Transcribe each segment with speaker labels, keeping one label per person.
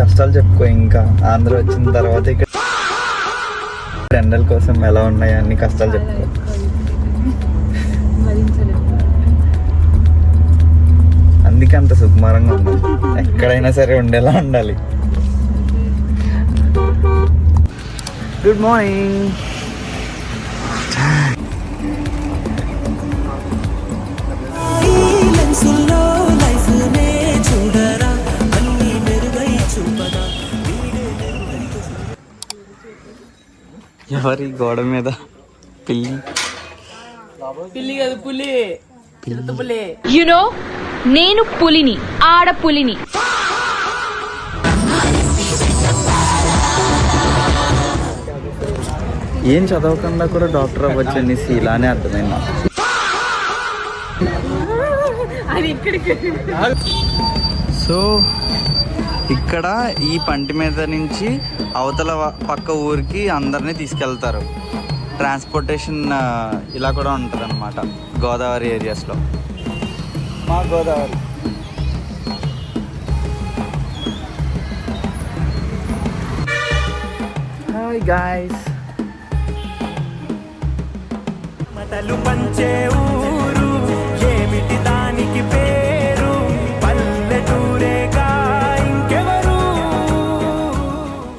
Speaker 1: కష్టాలు చెప్పుకో. ఇంకా ఆంధ్ర వచ్చిన తర్వాత ఇక్కడ ఎండల కోసం ఎలా ఉన్నాయి అన్ని కష్టాలు చెప్పుకో. అందుకే అంత సుకుమారంగా ఉంది. ఎక్కడైనా సరే ఉండేలా ఉండాలి. Good morning. ఎవరి గోడ మీద పిల్లి?
Speaker 2: పిల్లి కాదు, పులి. పులి.
Speaker 3: యునో నేను పులిని, ఆడపులిని.
Speaker 1: ఏం చదవకుండా కూడా డాక్టర్ అవ్వచ్చు అనేసి ఇలానే అర్థమైంది. సో ఇక్కడ ఈ పంటి మీద నుంచి అవతల పక్క ఊరికి అందరినీ తీసుకెళ్తారు. ట్రాన్స్పోర్టేషన్ ఇలా కూడా ఉంటుంది అన్నమాట గోదావరి ఏరియాస్లో. మా గోదావరి. Hi guys. మతలు పంచే ఊరు ఏమిటి దానికి పేరు, పల్లెటూరేగా ఇంకెవరు.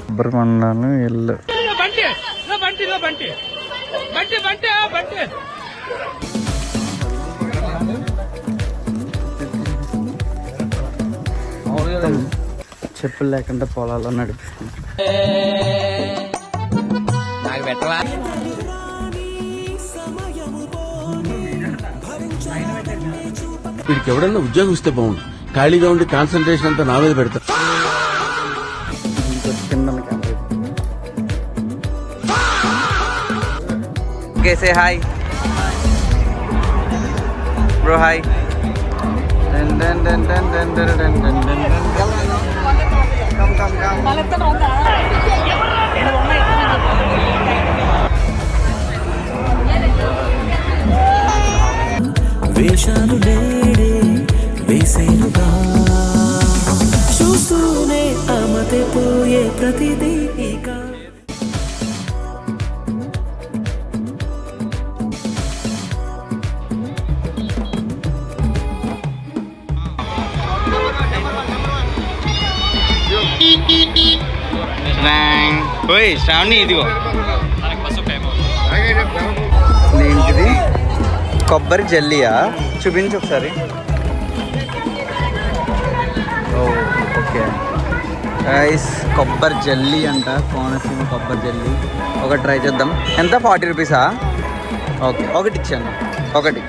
Speaker 1: సుబ్రహ్మణ్యాన్ని ఇల్లు. చెప్పులు లేకుండా పొలాల్లో నడిపిస్తుంది.
Speaker 4: వీడికి ఎవడన్నా ఉద్యోగం ఇస్తే బాగుండు. ఖాళీగా ఉండి కాన్సన్ట్రేషన్ అంతా నా మీద పెడతా.
Speaker 1: Okay, say hi. Bro, hi. Dun dun dun dun dun dun dun dun dun. Come.
Speaker 5: వేషాలు నేడే వేసేనుగా చూస్తూనే అమతే పోయే ప్రతిదీ ఇక.
Speaker 1: ఓయ్ శ్రావణి, ఇదిగో ఏంటిది? కొబ్బరి జల్లియా? చూపించు ఒకసారి. ఓకే రైస్, కొబ్బరి జల్లి అంట, కోనసీమ కొబ్బరి జల్లి. ఒకటి ట్రై చేద్దాం. ఎంత? 40 రూపీసా? ఓకే, ఒకటి ఇచ్చాను. ఒకటి